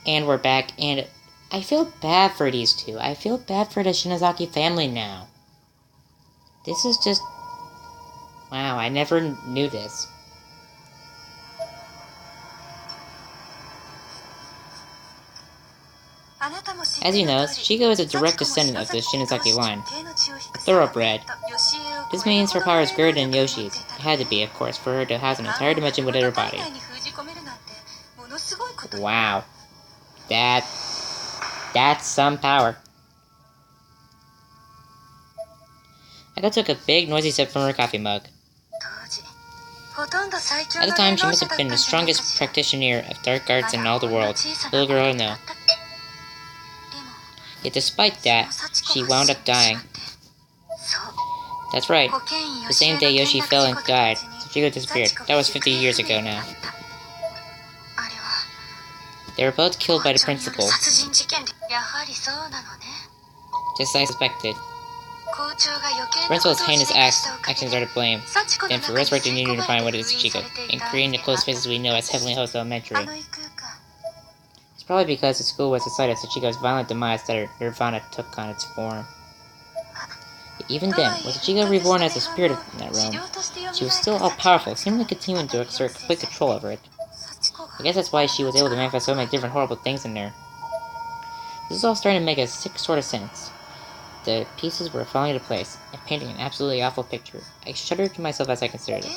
And we're back, and I feel bad for these two. I feel bad for the Shinozaki family now. This is just... Wow, I never knew this. As you know, Shigo is a direct descendant of the Shinozaki line, a thoroughbred. This means her power is greater than Yoshi's. It had to be, of course, for her to house an entire dimension within her body. Wow. That's some power. Aiko took a big, noisy sip from her coffee mug. At the time, she must have been the strongest practitioner of dark arts in all the world. Little girl, no. Yet despite that, she wound up dying. That's right. The same day Yoshi fell and died, Shigo disappeared. That was 50 years ago now. They were both killed by the principal. Just as I suspected. The principal's heinous actions are to blame. Then for resurrecting New Unifying what is Shigo, and creating the closed spaces we know as Heavenly Host Elementary. It's probably because the school was the site of Sachiko's violent demise that her nirvana took on its form. But even then, with Sachiko reborn as a spirit of that realm, she was still all-powerful, seemingly continuing to exert complete control over it. I guess that's why she was able to manifest so many different horrible things in there. This is all starting to make a sick sort of sense. The pieces were falling into place, and painting an absolutely awful picture. I shuddered to myself as I considered it.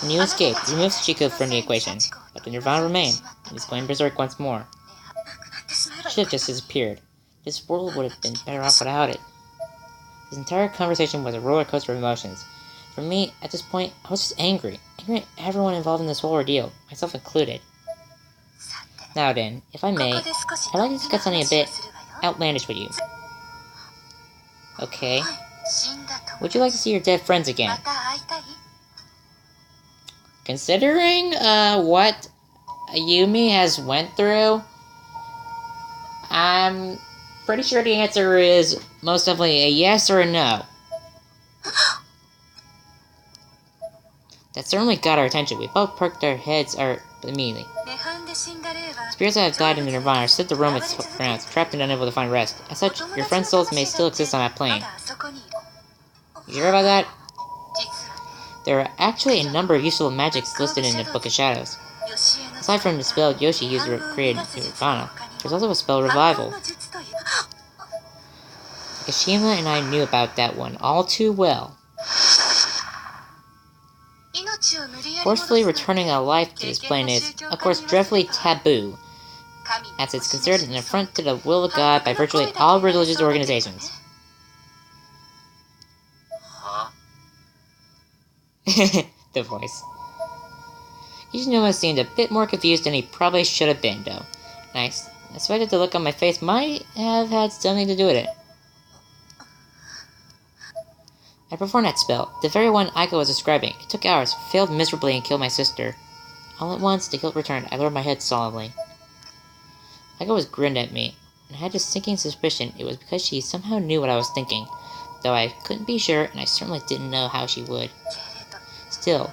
When you escaped, you removed Sachiko from the equation, but the Nirvana remained, and is going berserk once more. It should have just disappeared. This world would have been better off without it. This entire conversation was a roller coaster of emotions. For me, at this point, I was just angry. Angry at everyone involved in this whole ordeal, myself included. Now then, if I may, I'd like to discuss something a bit outlandish with you. Okay. Would you like to see your dead friends again? Considering, what Yumi has went through, I'm pretty sure the answer is most definitely a yes or a no. That certainly got our attention. We both perked our heads immediately. Spirits that have died in the Nirvana are still to roam its grounds, trapped and unable to find rest. As such, your friend's souls may still exist on that plane. You sure about that? There are actually a number of useful magics listed in the Book of Shadows. Aside from the spell Yoshi used to create Nirvana, there's also a spell Revival. Kashima and I knew about that one all too well. Forcefully returning a life to this plane is, of course, dreadfully taboo, as it's considered an affront to the will of God by virtually all religious organizations. The voice. Kishinuma seemed a bit more confused than he probably should have been, though. And I suspected the look on my face might have had something to do with it. I performed that spell, the very one Aiko was describing. It took hours, failed miserably, and killed my sister. All at once, the guilt returned. I lowered my head solemnly. Aiko was grinned at me, and I had this sinking suspicion it was because she somehow knew what I was thinking, though I couldn't be sure, and I certainly didn't know how she would. Still,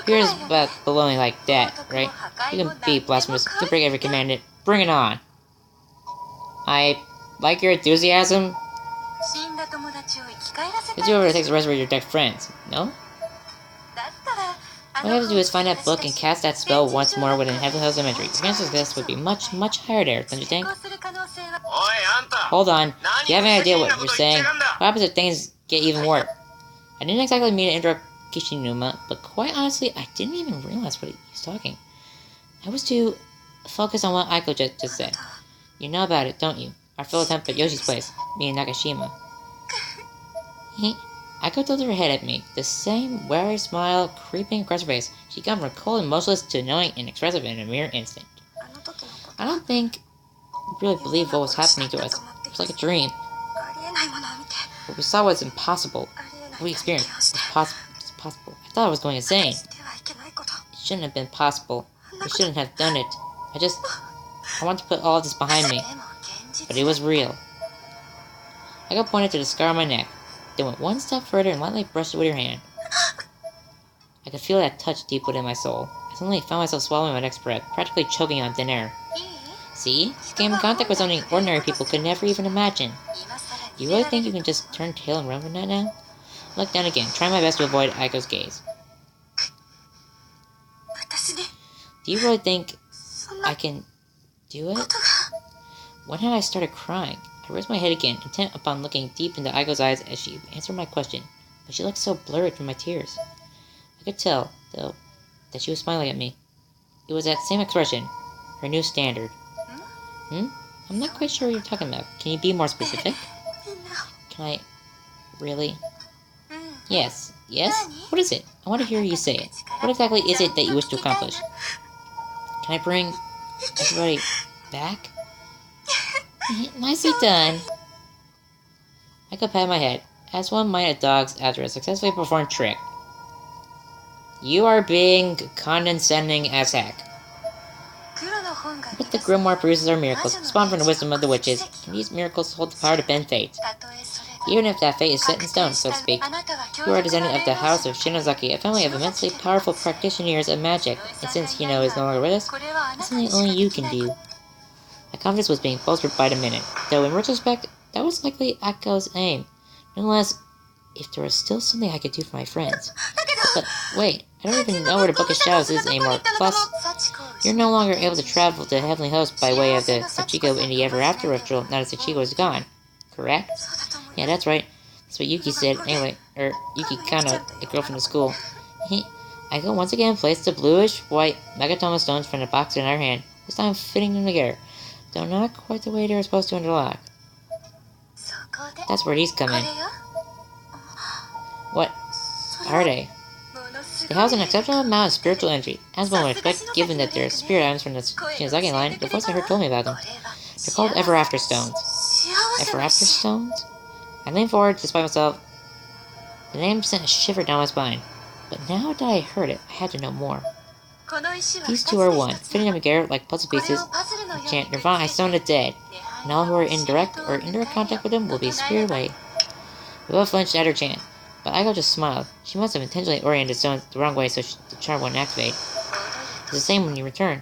here's about baloney like that, right? You can be blasphemous, you can break every commandment. Bring it on! I like your enthusiasm. Let's do whatever it takes to resurrect your dead friends, no? All you have to do is find that book and cast that spell once more within Heavenly Host Elementary. The chances of this would be much, much higher there, don't you think? Hold on. Do you have any idea what you're saying? What happens if things get even worse? I didn't exactly mean to interrupt Kishinuma, but quite honestly, I didn't even realize what he was talking. I was too focused on what Aiko just said. You know about it, don't you? Our failed attempt at Yoshi's place, me and Nakashima. Aiko tilted her head at me, the same wary smile creeping across her face. She got from cold and motionless to knowing and expressive in a mere instant. I don't think we really believed what was happening to us. It was like a dream. What we saw was impossible. What we experienced was possible. I thought I was going insane. It shouldn't have been possible. We shouldn't have done it. I want to put all of this behind me. But it was real. Aiko pointed to the scar on my neck, then went one step further and lightly brushed it with her hand. I could feel that touch deep within my soul. I suddenly found myself swallowing my next breath, practically choking on thin air. See? You came in contact with something ordinary people could never even imagine. You really think you can just turn tail and run from that now? Look down again, try my best to avoid Aiko's gaze. Do you really think I can do it? When had I started crying? I raised my head again, intent upon looking deep into Aiko's eyes as she answered my question, but she looked so blurred from my tears. I could tell, though, that she was smiling at me. It was that same expression, her new standard. I'm not quite sure what you're talking about. Can you be more specific? Can I... really? Yes. Yes? What is it? I want to hear you say it. What exactly is it that you wish to accomplish? Can I bring everybody back? Nicely done. I could pat my head, as one might a dog's after a successfully performed trick. You are being condescending as heck. But the grimoire produces our miracles, spawned from the wisdom of the witches, and these miracles hold the power to bend fate. Even if that fate is set in stone, so to speak, you are a descendant of the House of Shinozaki, a family of immensely powerful practitioners of magic, and since Hino is no longer with us, that's something only you can do. My confidence was being bolstered by the minute, though in retrospect, that was likely Aiko's aim. Nonetheless, if there was still something I could do for my friends. But wait, I don't even know where the Book of Shadows is anymore. Plus, you're no longer able to travel to Heavenly Host by way of the Sachiko in the Ever After ritual now that Sachiko is gone. Correct? Yeah, that's right. That's what Yuki said. Anyway, Yuki Kano, the girl from the school. Aiko once again placed the bluish-white Megatoma stones from the box in her hand, this time fitting them together, though not quite the way they were supposed to interlock. That's where these come in. What are they? They house an exceptional amount of spiritual energy, as one would expect given that they're spirit items from the Shinozaki line. The voice I heard told me about them. They're called Ever After Stones. Ever After Stones? I leaned forward despite myself. The name sent a shiver down my spine. But now that I heard it, I had to know more. These two are one, fitting them together like puzzle pieces. Chant Nirvana I stone the dead, and all who are in direct or indirect contact with them will be spirited away. We both flinched at her chant, but Aiko just smiled. She must have intentionally oriented stones the wrong way so the charm wouldn't activate. It's the same when you return.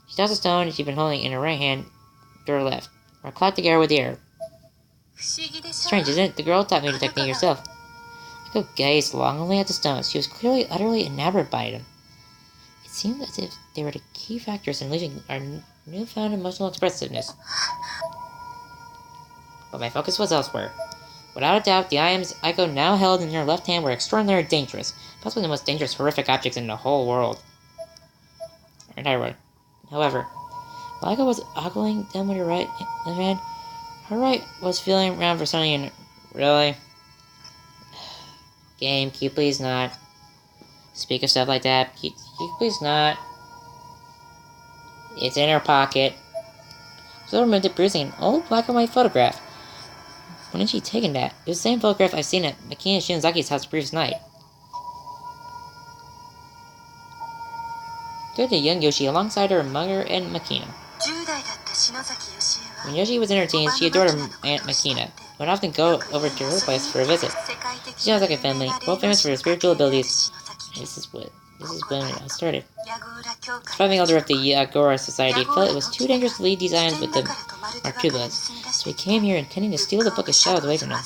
She tossed a stone she'd been holding in her right hand to her left, or clapped together with the air. Strange, isn't it? The girl taught me the technique herself. Aiko gazed longingly at the stones. She was clearly utterly enamored by them. It seemed as if they were the key factors in unleashing our newfound emotional expressiveness. But my focus was elsewhere. Without a doubt, the items Aiko now held in her left hand were extraordinarily dangerous, possibly the most dangerous horrific objects in the whole world. However, while Aiko was ogling them with her right hand, her right was feeling around for something and... Really? Game, can you please not speak of stuff like that? Can you please not? It's in her pocket. So removed it, producing an old black and white photograph. When had she taken that? It was the same photograph I've seen at Makina Shinozaki's house the previous night. There the young Yoshi alongside her mother and Makina. When Yoshi was in her teens, she adored her Aunt Makina, and would often go over to her place for a visit. The Shinozaki family, world famous for their spiritual abilities, and this is when it all started. The surviving elder of the Yagura Society felt it was too dangerous to leave these items with the Marchubas, so he came here intending to steal the Book of Shadows away from them.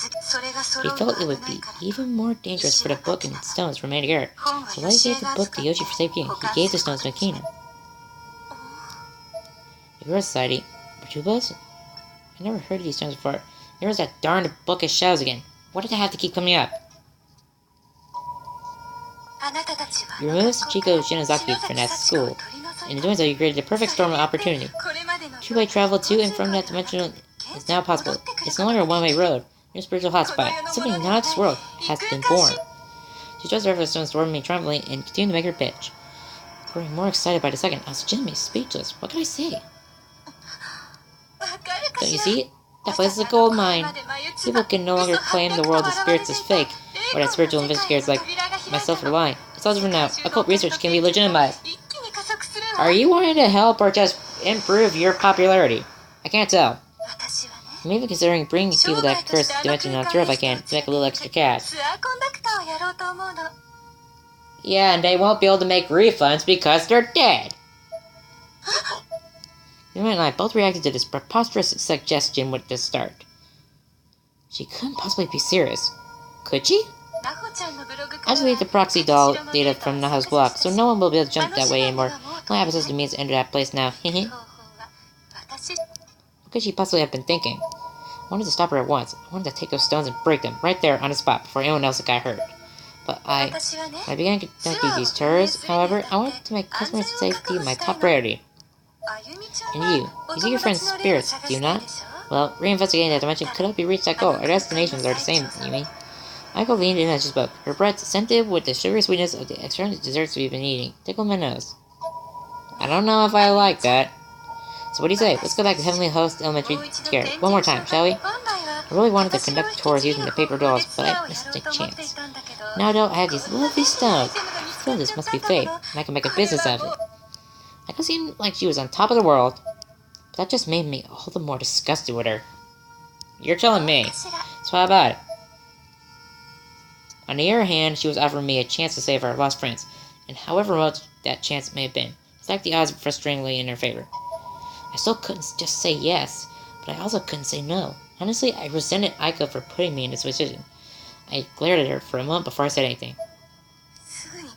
But he felt it would be even more dangerous for the book and stones to remain together, so while he gave the book to Yoshi for safekeeping, he gave the stones to Makina. Yagura Society? Marchubas? I never heard of these stones before. There was that darned Book of Shadows again. Why did it have to keep coming up? You removed Sachiko Shinozaki from that school. In doing so, you created a perfect storm of opportunity. Two-way travel to and from that dimension is now possible. It's no longer a one-way road. Your spiritual hotspot, something not of this world, has been born. She chose the Ever Stones toward me triumphantly and continued to make her pitch. Growing more excited by the second, I was legitimately speechless. What could I say? Don't you see it? That place is a gold mine. People can no longer claim the world of spirits is fake, or that spiritual investigators like myself are lying. It's all different now. Occult research can be legitimized. Are you wanting to help or just improve your popularity? I can't tell. I'm even considering bringing people to that cursed dimension on tour if I can, to make a little extra cash. Yeah, and they won't be able to make refunds because they're dead. Yuma and I both reacted to this preposterous suggestion with the start. She couldn't possibly be serious. Could she? I deleted the proxy doll data from Naho's block, so no one will be able to jump that way anymore. My episodes to me is to enter that place now. What could she possibly have been thinking? I wanted to stop her at once. I wanted to take those stones and break them right there on the spot before anyone else got hurt. But when I began contacting these terrorists, however, I wanted to make customer safety my top priority. And you see your friend's spirits, do you not? Well, reinvestigating that dimension could help you reach that goal. Our destinations are the same, Yumi. Aiko leaned in as she spoke. Her breath, scented with the sugary sweetness of the extravagant desserts we've been eating, tickled my nose. I don't know if I like that. So what do you say? Let's go back to Heavenly Host Elementary together. One more time, shall we? I really wanted to conduct tours using the paper dolls, but I missed a chance. Now though, I have these lovely stones. I feel this must be fate, and I can make a business out of it. Aiko seemed like she was on top of the world, but that just made me all the more disgusted with her. You're telling me. So how about it? On the other hand, she was offering me a chance to save our lost friends, and however remote that chance may have been, stacked the odds frustratingly in her favor. I still couldn't just say yes, but I also couldn't say no. Honestly, I resented Aiko for putting me in this position. I glared at her for a moment before I said anything.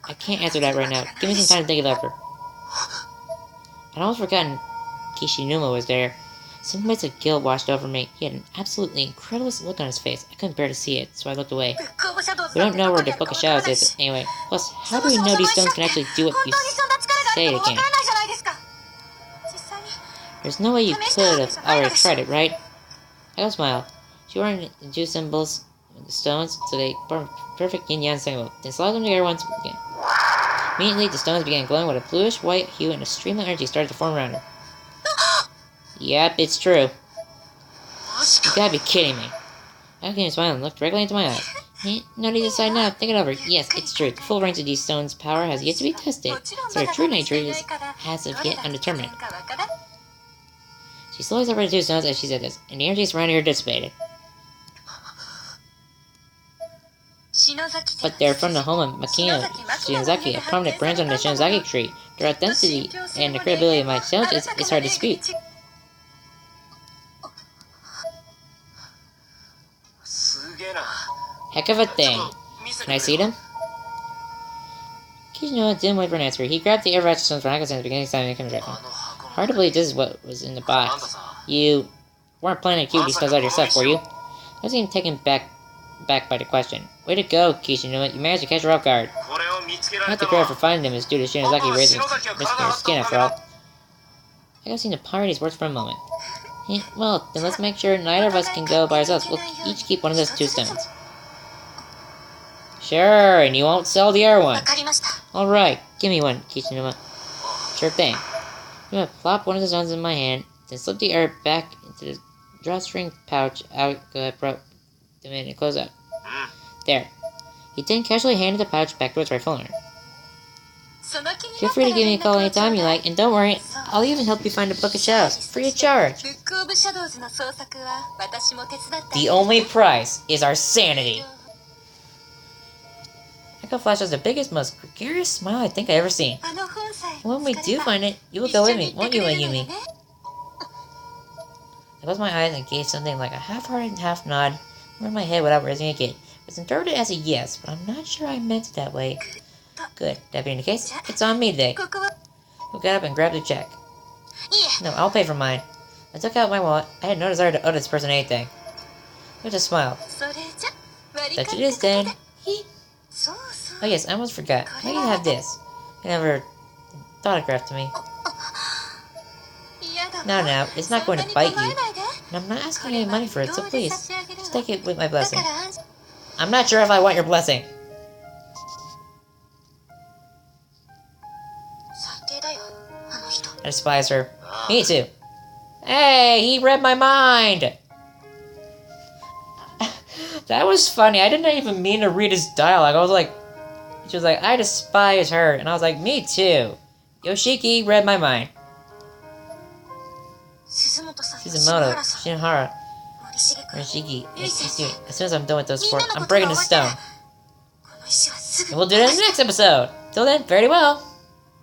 I can't answer that right now. Give me some time to think it over. I'd almost forgotten Kishinuma was there. Some bits of guilt washed over me. He had an absolutely incredulous look on his face. I couldn't bear to see it, so I looked away. We don't know where the Book of Shadows is, anyway. Plus, how do we know these stones can actually do what you say they can? There's no way you could have already tried it, right? I smiled. She ordered the two symbols of the stones, so they formed a perfect yin-yang symbol. Then slid them together once again. Immediately, the stones began glowing with a bluish-white hue, and a stream of energy started to form around her. Yep, it's true. You gotta be kidding me. I came smiling and looked directly into my eyes. No need to decide now. Think it over. Yes, it's true. The full range of these stones' power has yet to be tested, so their true nature is as of yet undetermined. She slowly separated the two stones as she said this, and the energy surrounding her dissipated. But they're from the home of Makino Shinozaki, a prominent branch on the Shinozaki tree. Their authenticity and the credibility of my challenge is hard to dispute. Heck of a thing. Can I see them? Kishinuma didn't wait for an answer. He grabbed the air stones from Aiko's hands, beginning to examine the contraction. Hard to believe this is what was in the box. You weren't planning to keep these stones out yourself, were you? I was even taken back by the question. Way to go, Kishinuma. You managed to catch her off guard. Not the credit for finding them is due to Shinozaki risking her skin, after all. Aiko seemed to ponder these words for a moment. Well, then let's make sure neither of us can go by ourselves. We'll each keep one of those two stones. Sure, and you won't sell the other one. Alright, give me one, Kishinuma. Sure thing. I'm gonna plop one of the stones in my hand, then slip the herb back into the drawstring pouch Aiko brought them in and close up. There. He then casually handed the pouch back to its rightful owner. Feel free to give me a call anytime you like, and don't worry, I'll even help you find the Book of Shadows, free of charge. The only price is our sanity. Aiko flashes the biggest, most gregarious smile I think I've ever seen. And when we do find it, you will go with me, won't you, Yumi? I closed my eyes and gave something like a half-hearted half nod over my head without raising a gate. It was interpreted as a yes, but I'm not sure I meant it that way. Good. That being the case, it's on me today. Who got up and grabbed the check? No, I'll pay for mine. I took out my wallet. I had no desire to owe this person anything. I just smiled. That it is then. Oh yes, I almost forgot. I can have this. I never autographed to me. Now, it's not going to bite you. And I'm not asking any money for it, so please, just take it with my blessing. I'm not sure if I want your blessing. I despise her. Me too. Hey, he read my mind! That was funny. I didn't even mean to read his dialogue. I was like, she was like, I despise her. And I was like, me too. Yoshiki read my mind. Suzumoto, Shinohara, Morishige, and Isui. As soon as I'm done with those four, I'm breaking the stone. And we'll do it in the next episode. Till then, very well.